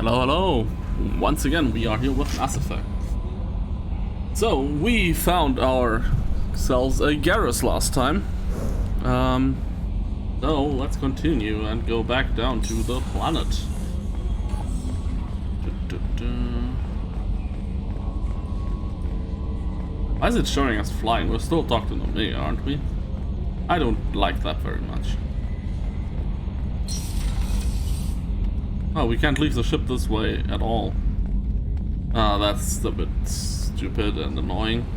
Hello, hello. Once again, we are here with Mass Effect. So, we found ourselves a Garrus last time. So, let's continue and go back down to the planet. Why is it showing us flying? We're still talking to me, aren't we? I don't like that very much. Oh, we can't leave the ship this way at all. That's a bit stupid and annoying.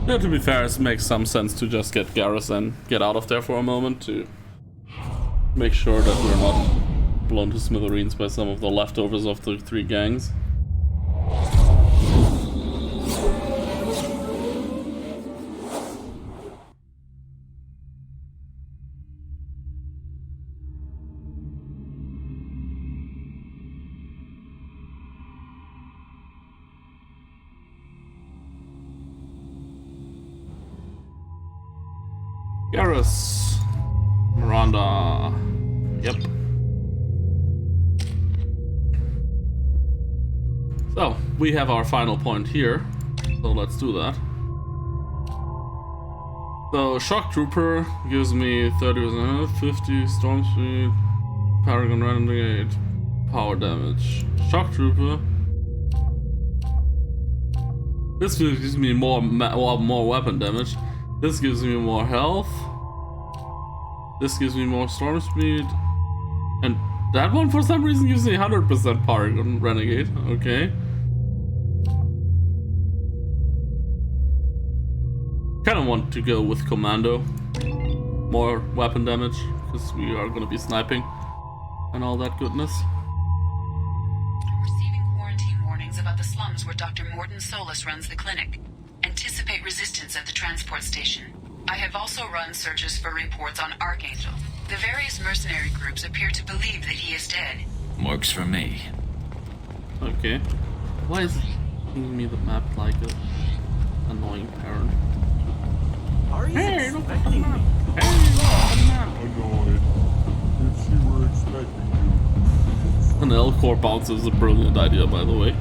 Yeah, to be fair, it makes some sense to just get Garrus and get out of there for a moment to make sure that we're not blown to smithereens by some of the leftovers of the three gangs. Garrus. Miranda. Yep. So, we have our final point here. So let's do that. So, Shock Trooper gives me 30%, 50 Storm Speed, Paragon Renegade, power damage. Shock Trooper. This gives me more weapon damage. This gives me more health. This gives me more storm speed. And that one for some reason gives me 100% Paragon Renegade. Okay. Kinda want to go with Commando. More weapon damage, because we are gonna be sniping and all that goodness. Receiving quarantine warnings about the slums where Dr. Mordin Solus runs the clinic. Anticipate resistance at the transport station. I have also run searches for reports on Archangel. The various mercenary groups appear to believe that he is dead. Works for me. Okay. Why is it giving me the map like an annoying parent? Are you expecting me? Annoyed. If she were expecting you. An L-Core bouncer is a brilliant idea, by the way.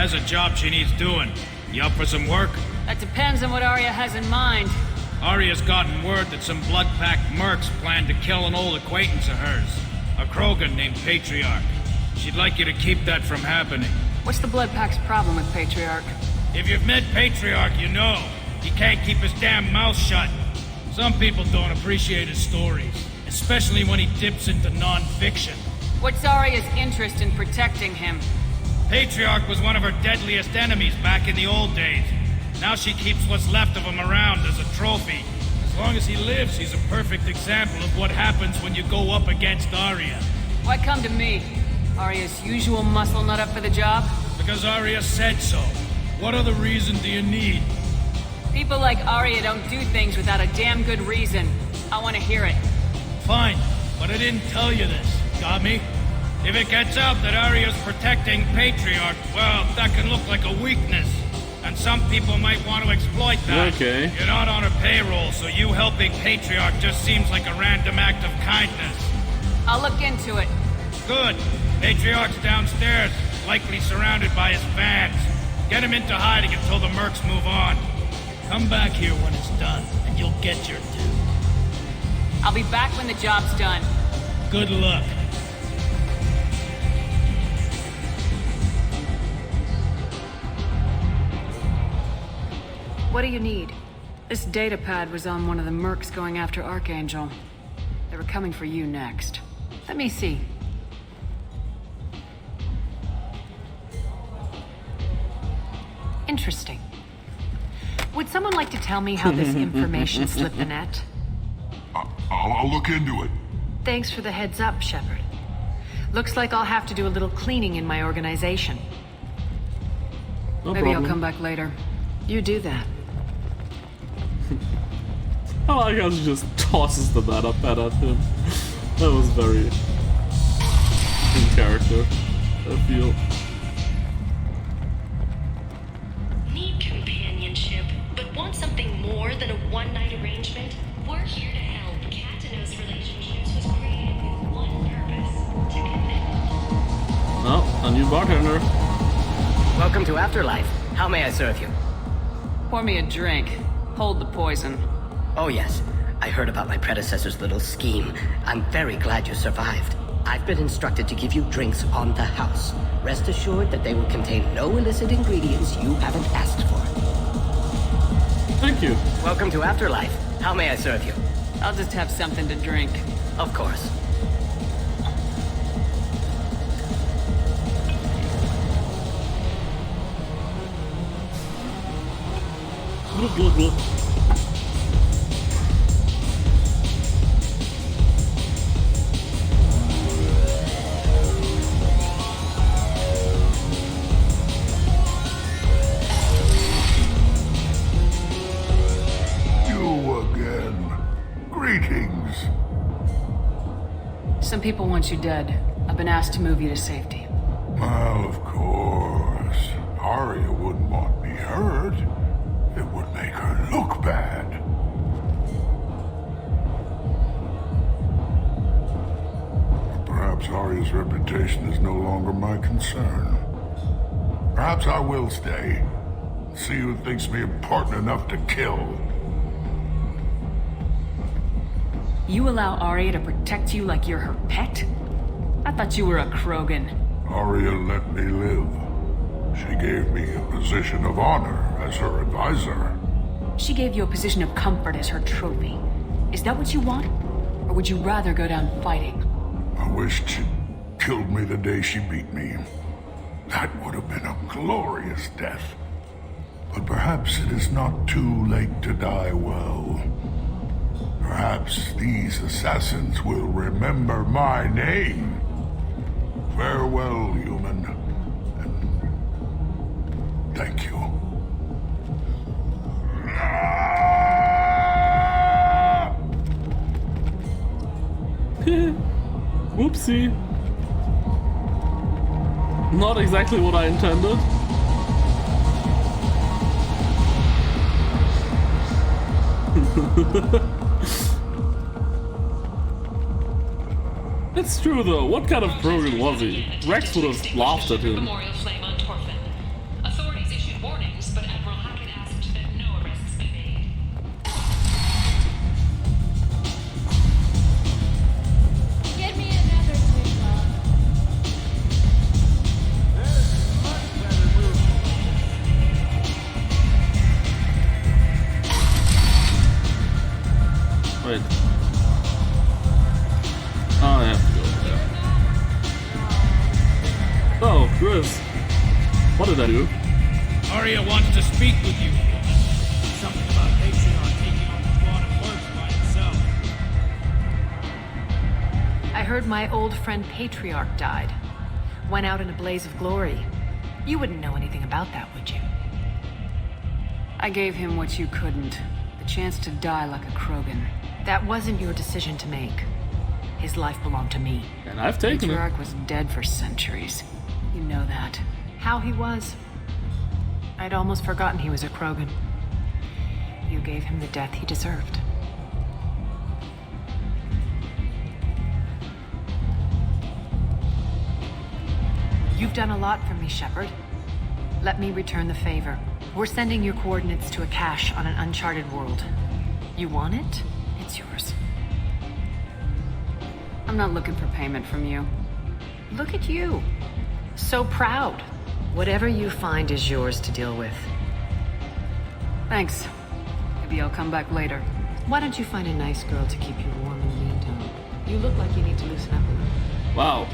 Has a job she needs doing. You up for some work? That depends on what Arya has in mind. Arya's gotten word that some blood-packed mercs plan to kill an old acquaintance of hers, a Krogan named Patriarch. She'd like you to keep that from happening. What's the Blood Pack's problem with Patriarch? If you've met Patriarch, you know. He can't keep his damn mouth shut. Some people don't appreciate his stories, especially when he dips into non-fiction. What's Arya's interest in protecting him? Patriarch was one of her deadliest enemies back in the old days. Now she keeps what's left of him around as a trophy. As long as he lives, he's a perfect example of what happens when you go up against Arya. Why come to me? Arya's usual muscle not up for the job? Because Arya said so. What other reason do you need? People like Arya don't do things without a damn good reason. I want to hear it. Fine, but I didn't tell you this. Got me? If it gets out that Arya's protecting Patriarch, well, that can look like a weakness. And some people might want to exploit that. Okay. You're not on her payroll, so you helping Patriarch just seems like a random act of kindness. I'll look into it. Good. Patriarch's downstairs, likely surrounded by his fans. Get him into hiding until the mercs move on. Come back here when it's done, and you'll get your due. I'll be back when the job's done. Good luck. What do you need? This data pad was on one of the mercs going after Archangel. They were coming for you next. Let me see. Interesting. Would someone like to tell me how this information slipped the net? I'll look into it. Thanks for the heads up, Shepard. Looks like I'll have to do a little cleaning in my organization. No Maybe problem. I'll come back later. You do that. Oh, I guess he just tosses the meta pad at him. That was very in character, I feel. Need companionship, but want something more than a one-night arrangement? We're here to help. Katanos Relationships was created with one purpose: to connect. Oh, a new bartender. Welcome to Afterlife. How may I serve you? Pour me a drink. Hold the poison. Oh yes, I heard about my predecessor's little scheme. I'm very glad you survived. I've been instructed to give you drinks on the house. Rest assured that they will contain no illicit ingredients you haven't asked for. Thank you. Welcome to Afterlife. How may I serve you? I'll just have something to drink. Of course. Glug, glug, glug. You again. Greetings. Some people want you dead. I've been asked to move you to safety. Well, of course. Arya wouldn't want me hurt. It would make her look bad. Perhaps Arya's reputation is no longer my concern. Perhaps I will stay. See who thinks me important enough to kill. You allow Arya to protect you like you're her pet? I thought you were a Krogan. Arya let me live. She gave me a position of honor as her advisor. She gave you a position of comfort as her trophy. Is that what you want? Or would you rather go down fighting? I wished she'd killed me the day she beat me. That would have been a glorious death. But perhaps it is not too late to die well. Perhaps these assassins will remember my name. Farewell, human. And thank you. Whoopsie. Not exactly what I intended. It's true though, what kind of Krogan was he? Rex would have laughed at him. Memorial flame on Torfin. Authorities issued warnings, but Admiral Hackett asked that no arrests be made. Get me another quick love. Wait. Oh, I have to go there. Oh, Chris. What did I do? Arya wants to speak with you. Something about Patreon taking on the squad of works by itself. I heard my old friend Patriarch died. Went out in a blaze of glory. You wouldn't know anything about that, would you? I gave him what you couldn't. The chance to die like a Krogan. That wasn't your decision to make. His life belonged to me. And I've taken it. Patriarch was dead for centuries. You know that. How he was. I'd almost forgotten he was a Krogan. You gave him the death he deserved. You've done a lot for me, Shepard. Let me return the favor. We're sending your coordinates to a cache on an uncharted world. You want it? It's yours. I'm not looking for payment from you. Look at you. So proud. Whatever you find is yours to deal with. Thanks. Maybe I'll come back later. Why don't you find a nice girl to keep you warm in the meantime? You look like you need to loosen up a little. Wow.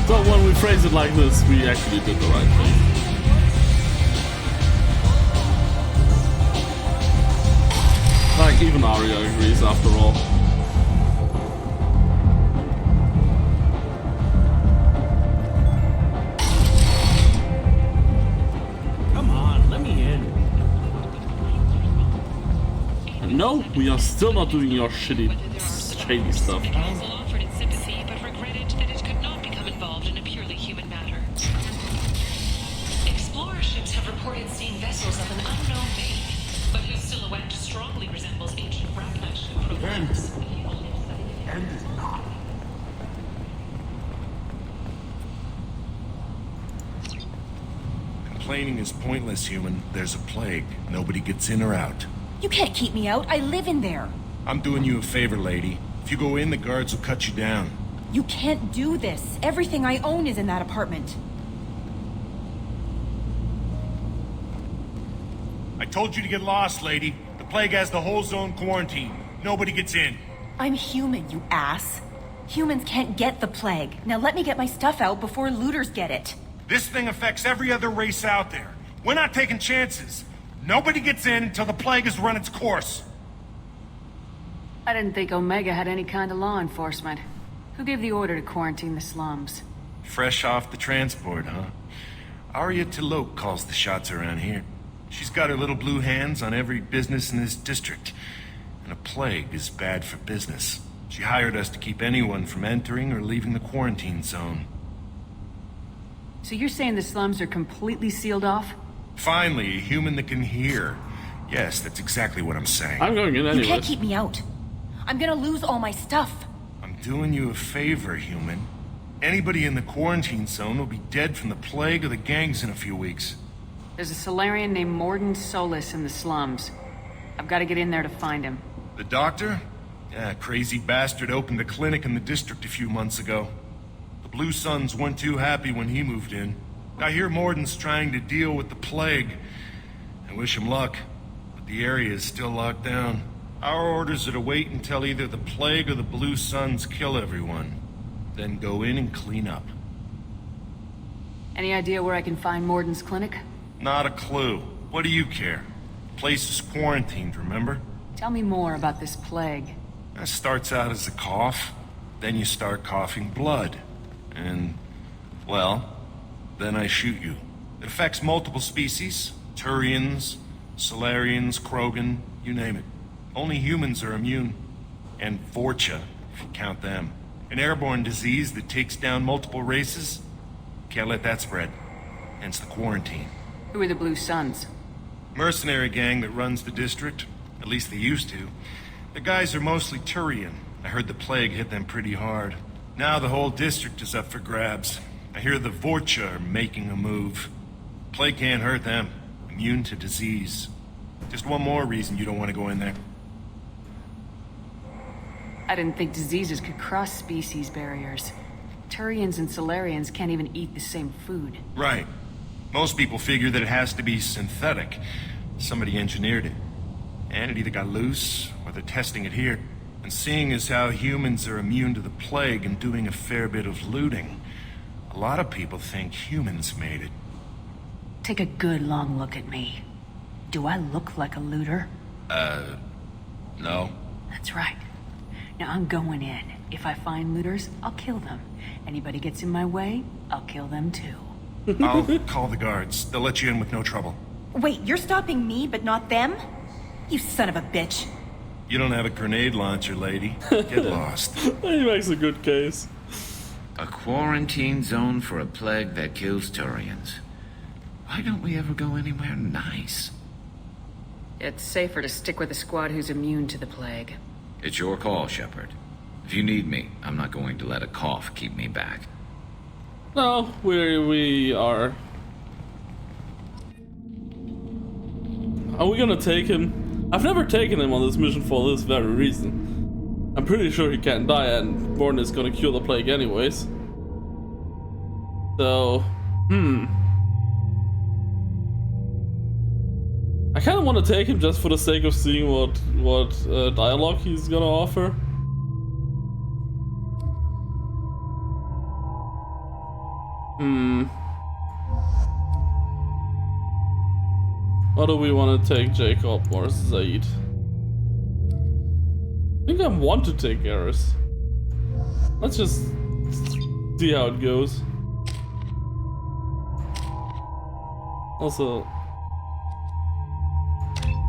So when we phrase it like this, we actually did the right thing. Like, even Arya agrees after all. Come on, let me in. And no, we are still not doing your shady stuff. Offered its sympathy, but regretted that it could not become involved in a purely human matter. Explorer ships have reported seeing vessels of an unknown make, but whose silhouette strongly resembles ancient Bracknell ship prototypes. Complaining is pointless, human. There's a plague. Nobody gets in or out. You can't keep me out. I live in there. I'm doing you a favor, lady. If you go in, the guards will cut you down. You can't do this. Everything I own is in that apartment. I told you to get lost, lady. The plague has the whole zone quarantined. Nobody gets in. I'm human, you ass. Humans can't get the plague. Now let me get my stuff out before looters get it. This thing affects every other race out there. We're not taking chances. Nobody gets in until the plague has run its course. I didn't think Omega had any kind of law enforcement. Who gave the order to quarantine the slums? Fresh off the transport, huh? Arya Tilok calls the shots around here. She's got her little blue hands on every business in this district. And a plague is bad for business. She hired us to keep anyone from entering or leaving the quarantine zone. So you're saying the slums are completely sealed off? Finally, a human that can hear. Yes, that's exactly what I'm saying. I'm going in anyway. You can't keep me out. I'm gonna lose all my stuff. I'm doing you a favor, human. Anybody in the quarantine zone will be dead from the plague or the gangs in a few weeks. There's a Solarian named Mordin Solus in the slums. I've got to get in there to find him. The doctor? Yeah, crazy bastard opened a clinic in the district a few months ago. The Blue Suns weren't too happy when he moved in. I hear Mordin's trying to deal with the plague. I wish him luck, but the area is still locked down. Our orders are to wait until either the plague or the Blue Suns kill everyone. Then go in and clean up. Any idea where I can find Mordin's clinic? Not a clue. What do you care? The place is quarantined, remember? Tell me more about this plague. That starts out as a cough, then you start coughing blood. And, well, then I shoot you. It affects multiple species. Turians, Solarians, Krogan, you name it. Only humans are immune. And Vorcha, if you count them. An airborne disease that takes down multiple races. Can't let that spread. Hence the quarantine. Who are the Blue Suns? Mercenary gang that runs the district. At least they used to. The guys are mostly Turian. I heard the plague hit them pretty hard. Now the whole district is up for grabs. I hear the Vorcha are making a move. Plague can't hurt them. Immune to disease. Just one more reason you don't want to go in there. I didn't think diseases could cross species barriers. Turians and Solarians can't even eat the same food. Right. Most people figure that it has to be synthetic. Somebody engineered it. And it either got loose, or they're testing it here. And seeing as how humans are immune to the plague and doing a fair bit of looting, a lot of people think humans made it. Take a good long look at me. Do I look like a looter? No. That's right. Now I'm going in. If I find looters, I'll kill them. Anybody gets in my way, I'll kill them too. I'll call the guards. They'll let you in with no trouble. Wait, you're stopping me, but not them? You son of a bitch. You don't have a grenade launcher, lady. Get lost. He makes a good case. A quarantine zone for a plague that kills Turians. Why don't we ever go anywhere nice? It's safer to stick with a squad who's immune to the plague. It's your call, Shepard. If you need me, I'm not going to let a cough keep me back. No, we are. Are we gonna take him? I've never taken him on this mission for this very reason. I'm pretty sure he can't die and Mordin is gonna cure the plague anyways. So, I kinda wanna take him just for the sake of seeing what dialogue he's gonna offer. Or do we want to take Jacob or Zaid? I think I want to take Garrus. Let's just see how it goes. Also,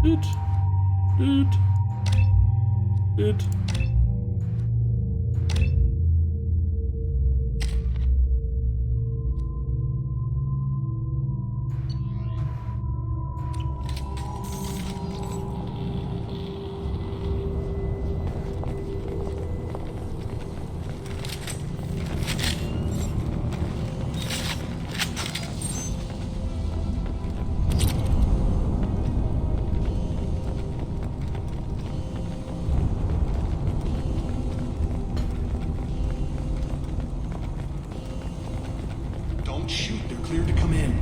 dude. Don't shoot, they're cleared to come in.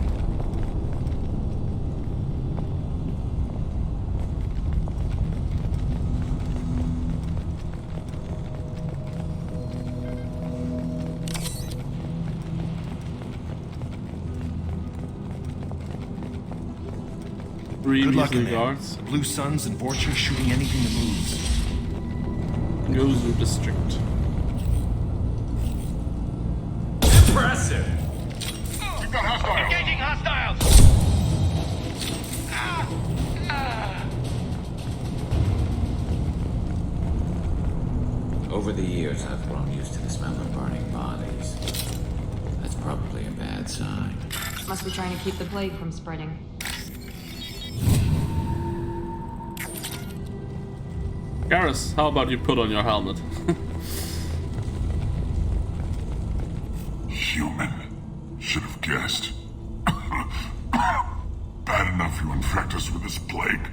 Good luck in there. Guards. The Blue Suns and Vorcha shooting anything that moves. Gozu District. Impressive! You've got hostiles! Engaging hostiles! Over the years, I've grown used to the smell of burning bodies. That's probably a bad sign. Must be trying to keep the plague from spreading. Garrus, how about you put on your helmet? Human. Should have guessed. Bad enough you infect us with this plague.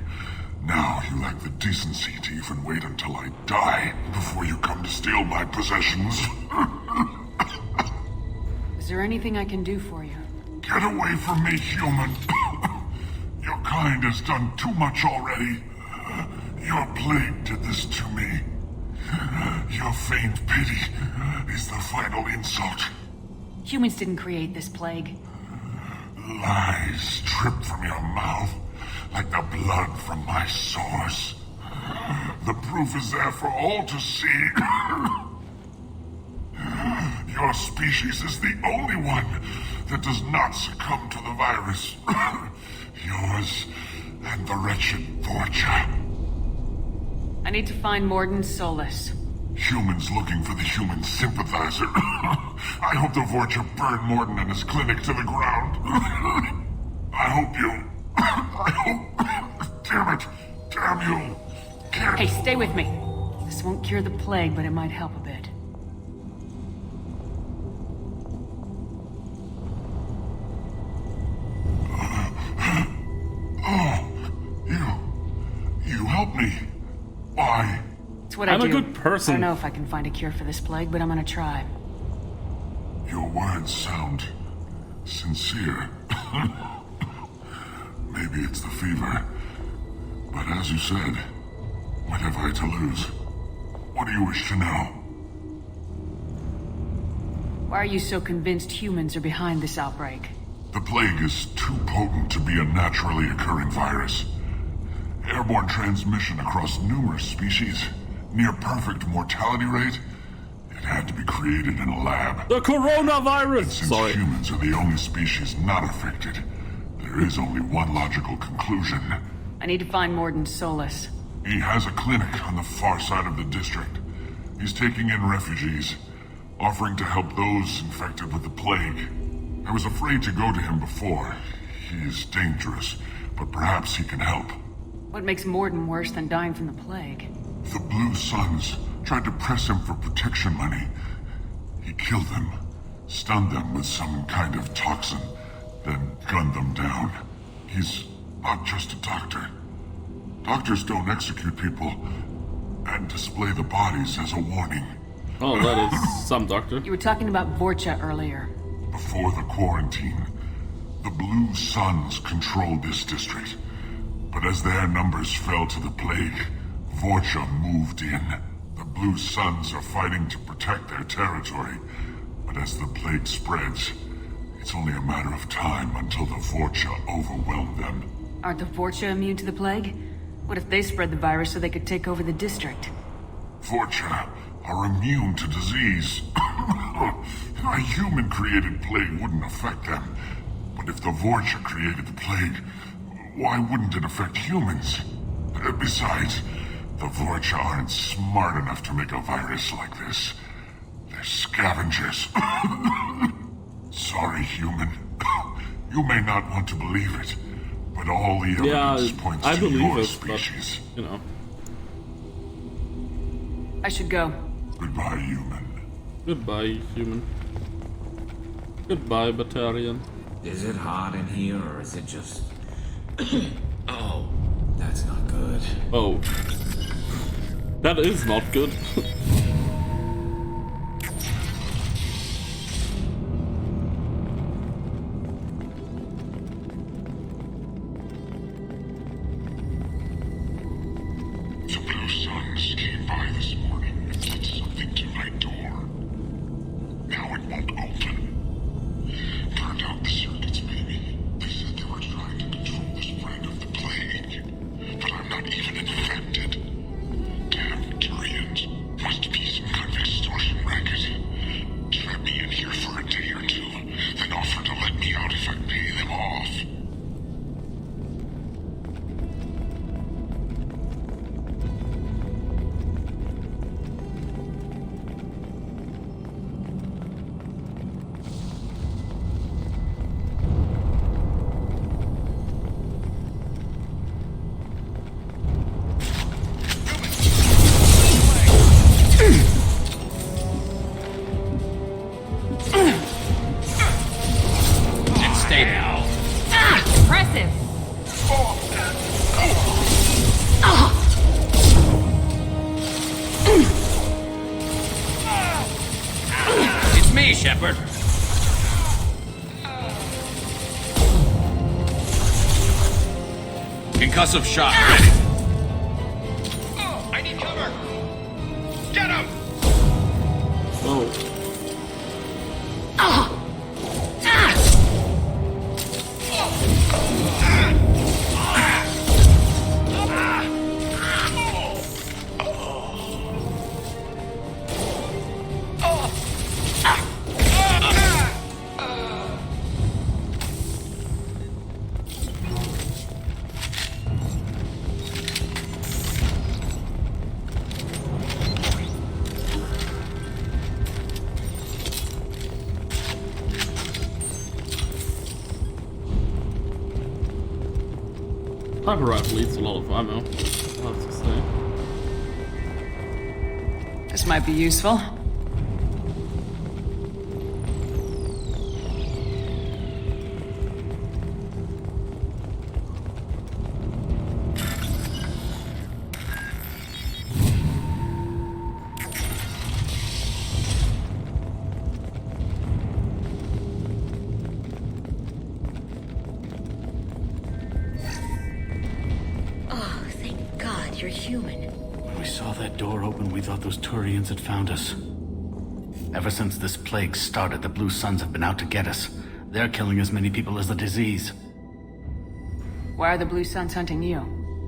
Now you lack the decency to even wait until I die before you come to steal my possessions. Is there anything I can do for you? Get away from me, human. Your kind has done too much already. Your plague did this to me. Your feigned pity is the final insult. Humans didn't create this plague. Lies drip from your mouth like the blood from my sores. The proof is there for all to see. Your species is the only one that does not succumb to the virus. Yours and the wretched Vorcha. I need to find Mordin Solus. Humans looking for the human sympathizer. I hope the Vorcha burn Mordin and his clinic to the ground. I hope you... I hope... Damn it. Damn you. Can't... Hey, stay with me. This won't cure the plague, but it might help a bit. You help me. Why? It's what I do. I'm a good person. I don't know if I can find a cure for this plague, but I'm gonna try. Your words sound sincere. Maybe it's the fever. But as you said, what have I to lose? What do you wish to know? Why are you so convinced humans are behind this outbreak? The plague is too potent to be a naturally occurring virus. Airborne transmission across numerous species, near perfect mortality rate. It had to be created in a lab. The coronavirus! Since humans are the only species not affected, there is only one logical conclusion. I need to find Mordin Solus. He has a clinic on the far side of the district. He's taking in refugees, offering to help those infected with the plague. I was afraid to go to him before. He is dangerous, but perhaps he can help. What makes Mordin worse than dying from the plague? The Blue Suns tried to press him for protection money. He killed them, stunned them with some kind of toxin, then gunned them down. He's not just a doctor. Doctors don't execute people and display the bodies as a warning. Oh, that is some doctor. You were talking about Vorcha earlier. Before the quarantine, the Blue Suns controlled this district. But as their numbers fell to the plague, Vorcha moved in. The Blue Suns are fighting to protect their territory. But as the plague spreads, It's only a matter of time until the Vorcha overwhelm them. Aren't the Vorcha immune to the plague? What if they spread the virus so they could take over the district? Vorcha are immune to disease. A human-created plague wouldn't affect them. But if the Vorcha created the plague, why wouldn't it affect humans? Besides, the Vorcha aren't smart enough to make a virus like this. They're scavengers. Sorry, human. You may not want to believe it, but all the evidence points I to believe your it, species. but, you know. I should go. Goodbye, human. Goodbye, human. Goodbye, Batarian. Is it hot in here, or is it just... Oh, that's not good. Oh. That is not good. The Blue Suns came by this morning and did something to my door. Now it won't open. Turned out the circuits, maybe. They said they were trying to control the spread of the plague. But I'm not even infected. Damn Turians. Must be some kind of extortion racket. Trap me in here for a day or two, then offer to let me out if I pay them off. Stay down. Impressive. It's me, Shepard. Concussive shot. Ready. I need cover. Get him. Oh. Sniper rifle eats a lot of ammo, I have to say. This might be useful. Oh, thank God you're human. When we saw that door open, we thought those Turians had found us. Ever since this plague started, the Blue Suns have been out to get us. They're killing as many people as the disease. Why are the Blue Suns hunting you?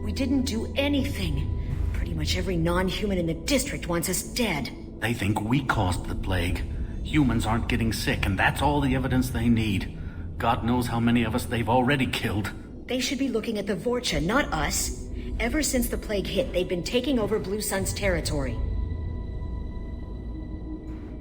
We didn't do anything. Pretty much every non-human in the district wants us dead. They think we caused the plague. Humans aren't getting sick, and that's all the evidence they need. God knows how many of us they've already killed. They should be looking at the Vorcha, not us. Ever since the plague hit, they've been taking over Blue Sun's territory.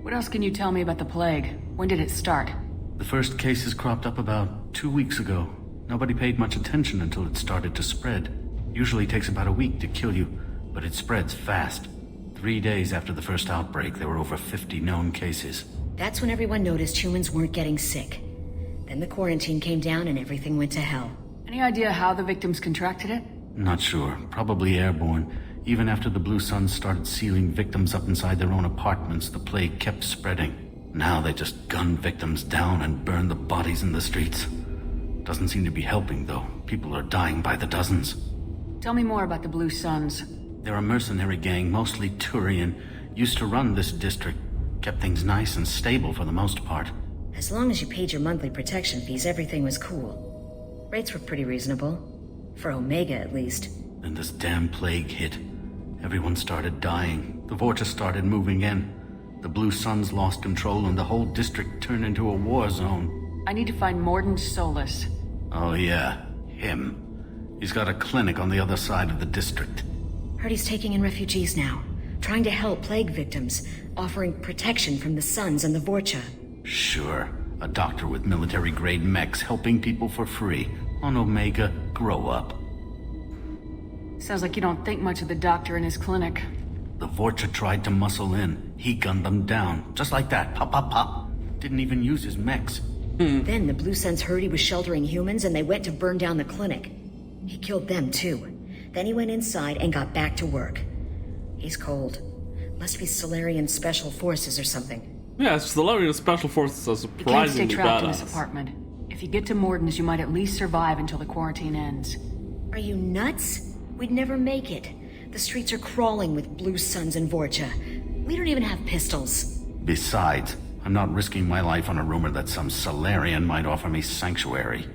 What else can you tell me about the plague? When did it start? The first cases cropped up about 2 weeks ago. Nobody paid much attention until it started to spread. Usually takes about a week to kill you, but it spreads fast. 3 days after the first outbreak, there were over 50 known cases. That's when everyone noticed humans weren't getting sick. Then the quarantine came down and everything went to hell. Any idea how the victims contracted it? Not sure. Probably airborne. Even after the Blue Suns started sealing victims up inside their own apartments, the plague kept spreading. Now they just gun victims down and burn the bodies in the streets. Doesn't seem to be helping, though. People are dying by the dozens. Tell me more about the Blue Suns. They're a mercenary gang, mostly Turian. Used to run this district. Kept things nice and stable for the most part. As long as you paid your monthly protection fees, everything was cool. Rates were pretty reasonable. For Omega, at least. Then this damn plague hit. Everyone started dying. The Vorcha started moving in. The Blue Suns lost control and the whole district turned into a war zone. I need to find Mordin Solus. Oh yeah, him. He's got a clinic on the other side of the district. Heard he's taking in refugees now. Trying to help plague victims. Offering protection from the Suns and the Vorcha. Sure. A doctor with military-grade mechs helping people for free. On Omega, grow up. Sounds like you don't think much of the doctor and his clinic. The Vorcha tried to muscle in. He gunned them down. Just like that. Pop, pop, pop. Didn't even use his mechs. Then the Blue Suns heard he was sheltering humans and they went to burn down the clinic. He killed them too. Then he went inside and got back to work. He's cold. Must be Solarian Special Forces or something. Yeah, Solarian Special Forces are surprisingly You can't stay trapped in badass. this apartment. If you get to Mordin's, you might at least survive until the quarantine ends. Are you nuts? We'd never make it. The streets are crawling with Blue Suns and Vorcha. We don't even have pistols. Besides, I'm not risking my life on a rumor that some Solarian might offer me sanctuary.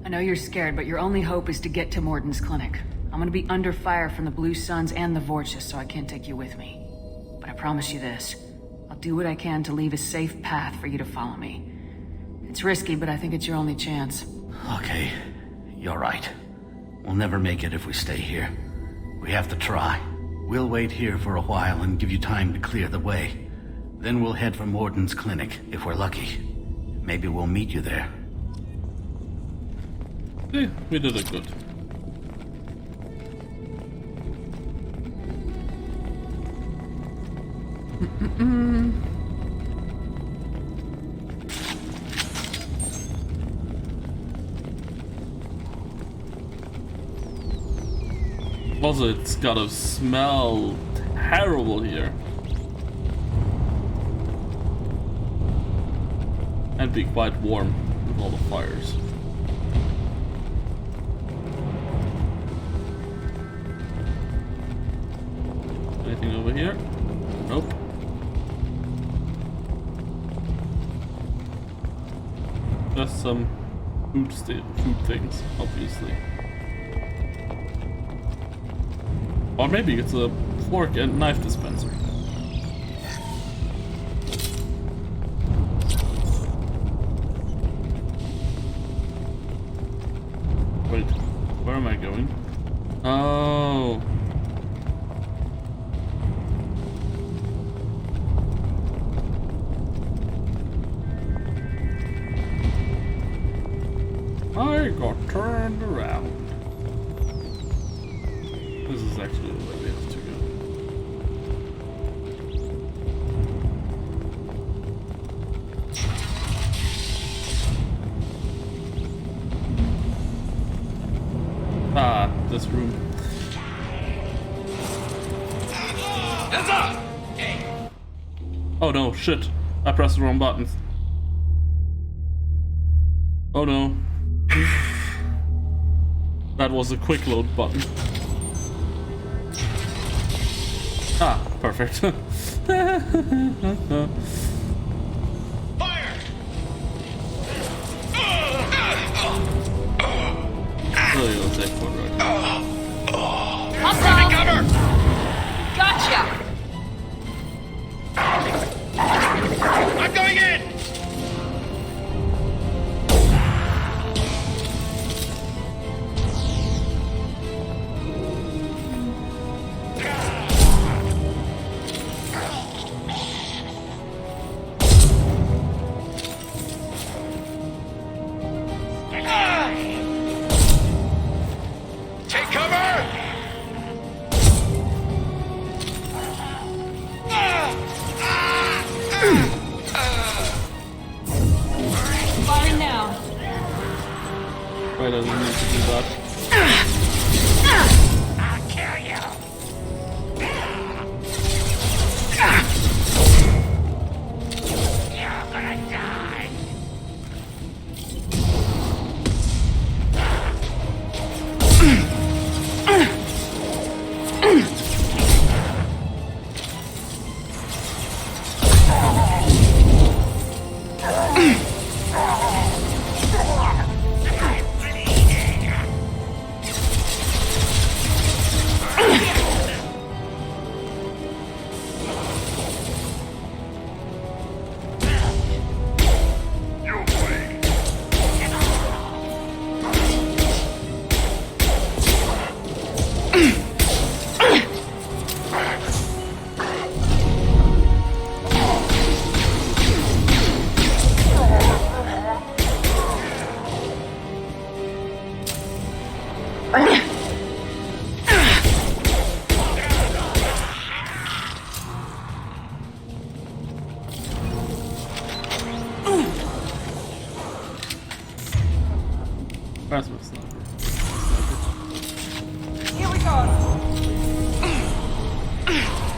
I know you're scared, but your only hope is to get to Mordin's clinic. I'm gonna be under fire from the Blue Suns and the Vorcha, so I can't take you with me. But I promise you this. I'll do what I can to leave a safe path for you to follow me. It's risky, but I think it's your only chance. Okay, you're right. We'll never make it if we stay here. We have to try. We'll wait here for a while and give you time to clear the way. Then we'll head for Mordin's clinic, if we're lucky. Maybe we'll meet you there. Yeah, we did it good. Also, it's gotta smell terrible here. And be quite warm with all the fires. Anything over here? Nope. Just some food things, obviously. Or maybe it's a fork and knife dispenser. Wait, where am I going? Oh. I got turned around. This is actually where we have to go. Ah, this room. Oh no, shit. I pressed the wrong buttons. Oh no. That was a quick load button. Ah, perfect. Fire! Really gonna take one right now. Hostile! Cover! Gotcha! I'm going in! Take cover! Firing now. Right, I didn't need to do that. I'll kill you! You're gonna die! Where's my sniper? Here we go.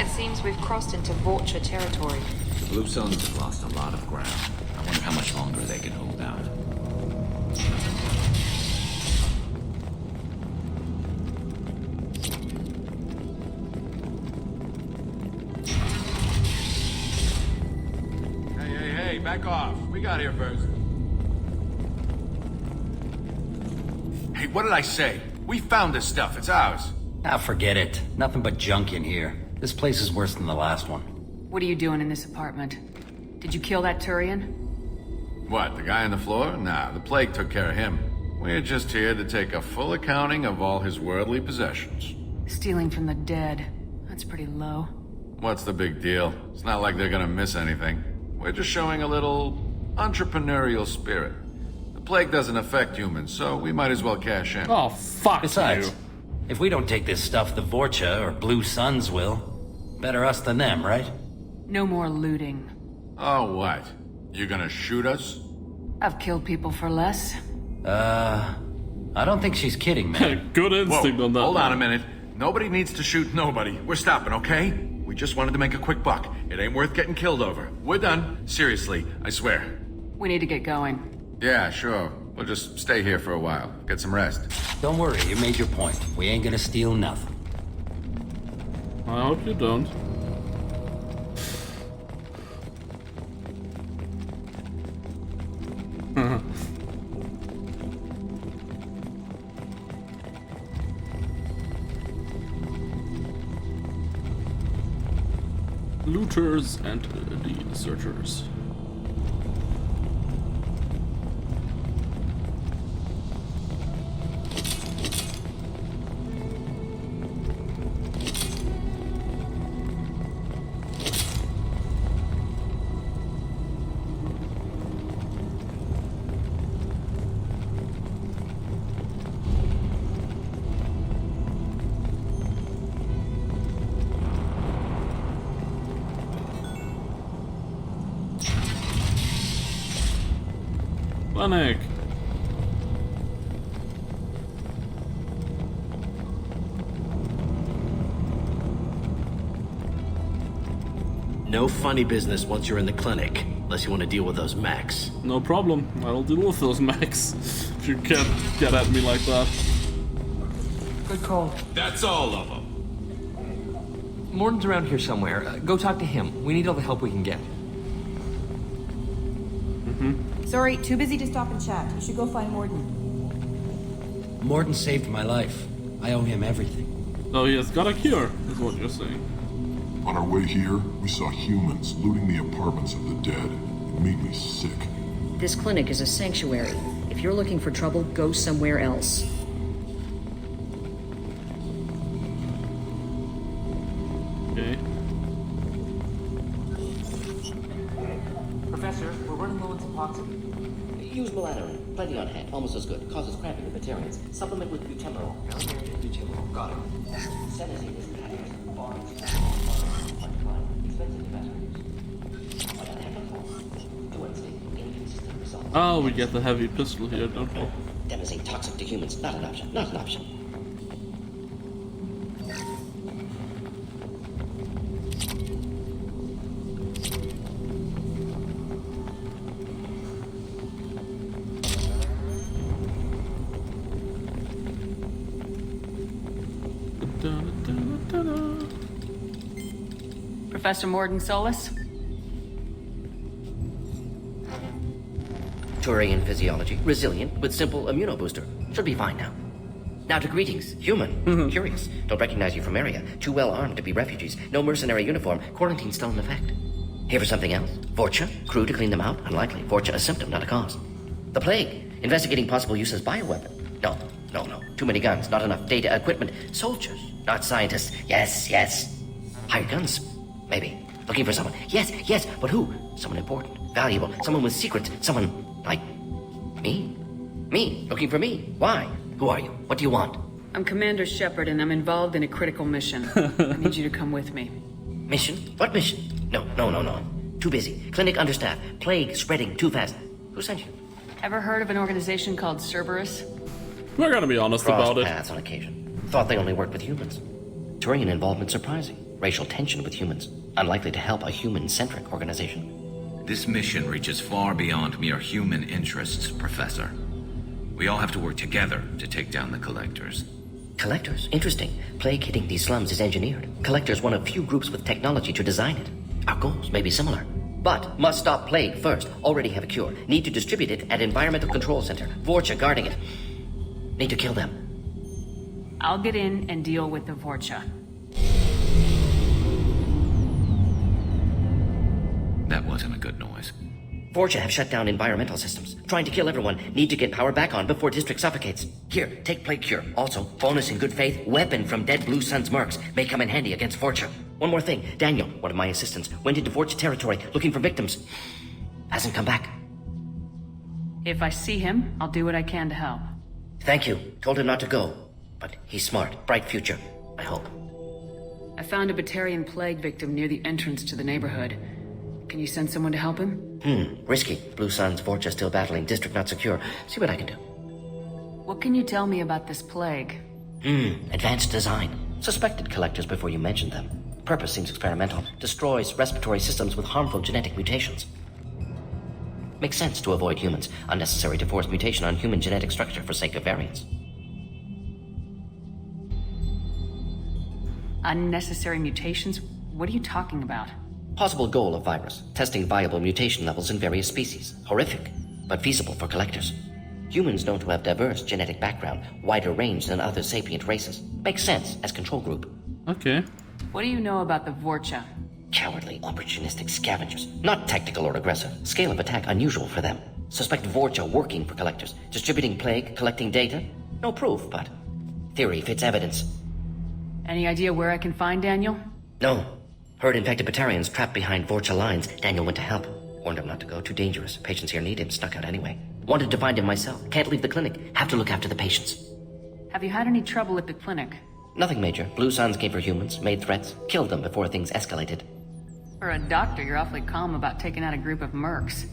It seems we've crossed into Vulture territory. The Blue Suns have lost a lot of ground. I wonder how much longer they can hold out. Hey, back off. We got here first. Hey, what did I say? We found this stuff. It's ours. Ah, forget it. Nothing but junk in here. This place is worse than the last one. What are you doing in this apartment? Did you kill that Turian? What, the guy on the floor? Nah, the plague took care of him. We're just here to take a full accounting of all his worldly possessions. Stealing from the dead. That's pretty low. What's the big deal? It's not like they're gonna miss anything. We're just showing a little entrepreneurial spirit. The plague doesn't affect humans, so we might as well cash in. Oh, fuck Besides, you. if we don't take this stuff, the Vorcha or Blue Suns will. Better us than them, right? No more looting. Oh, what? You gonna shoot us? I've killed people for less. I don't think she's kidding, man. Good instinct on that. Hold on a minute. Nobody needs to shoot nobody. We're stopping, okay? We just wanted to make a quick buck. It ain't worth getting killed over. We're done. Seriously, I swear. We need to get going. Yeah, sure. We'll just stay here for a while. Get some rest. Don't worry, you made your point. We ain't gonna steal nothing. I hope you don't. Looters and the searchers. Clinic. No funny business once you're in the clinic, unless you want to deal with those mechs. No problem. I'll deal with those mechs. If you can't get at me like that. Good call. That's all of them. Mordin's around here somewhere. Go talk to him. We need all the help we can get. Sorry, too busy to stop and chat. You should go find Mordin. Mordin saved my life. I owe him everything. So he has got a cure, is what you're saying. On our way here, we saw humans looting the apartments of the dead. It made me sick. This clinic is a sanctuary. If you're looking for trouble, go somewhere else. Okay. Professor, we're running low on Suboxone. Use melatonin. Plenty on hand. Almost as good. Causes cramping in vegetarians. Supplement with butemerol. Butemerol. Got it. Sedative is Oh, we get the heavy pistol here, don't we? Demazine toxic to humans. Not an option. Not an option. Professor Mordin Solus? Turian physiology. Resilient with simple immunobooster. Should be fine now. Now to greetings. Human. Curious. Don't recognize you from area. Too well armed to be refugees. No mercenary uniform. Quarantine still in effect. Here for something else? Vorcha? Crew to clean them out? Unlikely. Vorcha a symptom, not a cause. The plague. Investigating possible use as bioweapon. No. Too many guns. Not enough data, equipment. Soldiers. Not scientists. Yes. Hired guns. Maybe. Looking for someone. Yes. But who? Someone important. Valuable. Someone with secrets. Someone like me? Me. Looking for me. Why? Who are you? What do you want? I'm Commander Shepard, and I'm involved in a critical mission. I need you to come with me. Mission? What mission? No. Too busy. Clinic understaffed. Plague spreading too fast. Who sent you? Ever heard of an organization called Cerberus? We're gonna be honest Crossed about it. paths on occasion. Thought they only worked with humans. Turian involvement surprising. Racial tension with humans. Unlikely to help a human-centric organization. This mission reaches far beyond mere human interests, Professor. We all have to work together to take down the Collectors. Collectors? Interesting. Plague hitting these slums is engineered. Collectors one of few groups with technology to design it. Our goals may be similar. But must stop plague first. Already have a cure. Need to distribute it at Environmental Control Center. Vorcha guarding it. Need to kill them. I'll get in and deal with the Vorcha. That wasn't a good noise. Vorcha have shut down environmental systems. Trying to kill everyone. Need to get power back on before district suffocates. Here, take plague cure. Also, bonus in good faith, weapon from dead Blue Sun's mercs. May come in handy against Vorcha. One more thing. Daniel, one of my assistants, went into Vorcha territory looking for victims. Hasn't come back. If I see him, I'll do what I can to help. Thank you. Told him not to go. But he's smart. Bright future. I hope. I found a Batarian plague victim near the entrance to the neighborhood. Can you send someone to help him? Risky. Blue Sun's Vorcha still battling. District not secure. See what I can do. What can you tell me about this plague? Advanced design. Suspected collectors before you mentioned them. Purpose seems experimental. Destroys respiratory systems with harmful genetic mutations. Makes sense to avoid humans. Unnecessary to force mutation on human genetic structure for sake of variance. Unnecessary mutations? What are you talking about? Possible goal of virus. Testing viable mutation levels in various species. Horrific, but feasible for collectors. Humans known to have diverse genetic background, wider range than other sapient races. Makes sense as control group. Okay. What do you know about the Vorcha? Cowardly, opportunistic scavengers. Not tactical or aggressive. Scale of attack unusual for them. Suspect Vorcha working for collectors. Distributing plague, collecting data. No proof, but theory fits evidence. Any idea where I can find Daniel? No. Heard infected Batarians trapped behind Vorcha lines. Daniel went to help. Warned him not to go. Too dangerous. Patients here need him. Snuck out anyway. Wanted to find him myself. Can't leave the clinic. Have to look after the patients. Have you had any trouble at the clinic? Nothing major. Blue Suns came for humans, made threats, killed them before things escalated. For a doctor, you're awfully calm about taking out a group of mercs.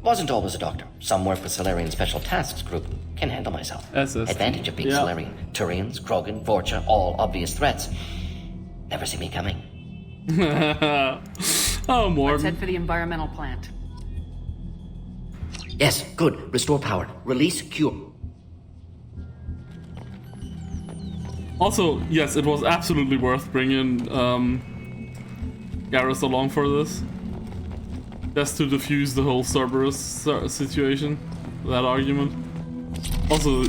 Wasn't always a doctor. Some work with Solarian Special Tasks Group. Can handle myself. Advantage of being Solarian. Turians, Krogan, Vorcha, all obvious threats. Never see me coming. Oh, Mordin. Let's head for the environmental plant. Yes, good. Restore power. Release cure. Also, yes, it was absolutely worth bringing Garrus along for this. Just to diffuse the whole Cerberus situation, that argument. Also,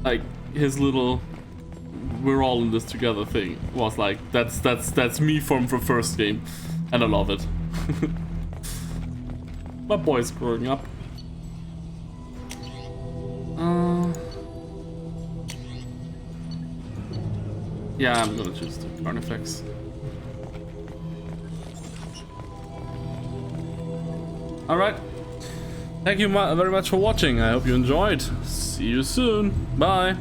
like, his little "we're all in this together" thing was like, that's me from the first game, and I love it. My boy's growing up. Yeah, I'm gonna choose the Carnifex. Alright. Thank you very much for watching. I hope you enjoyed. See you soon. Bye.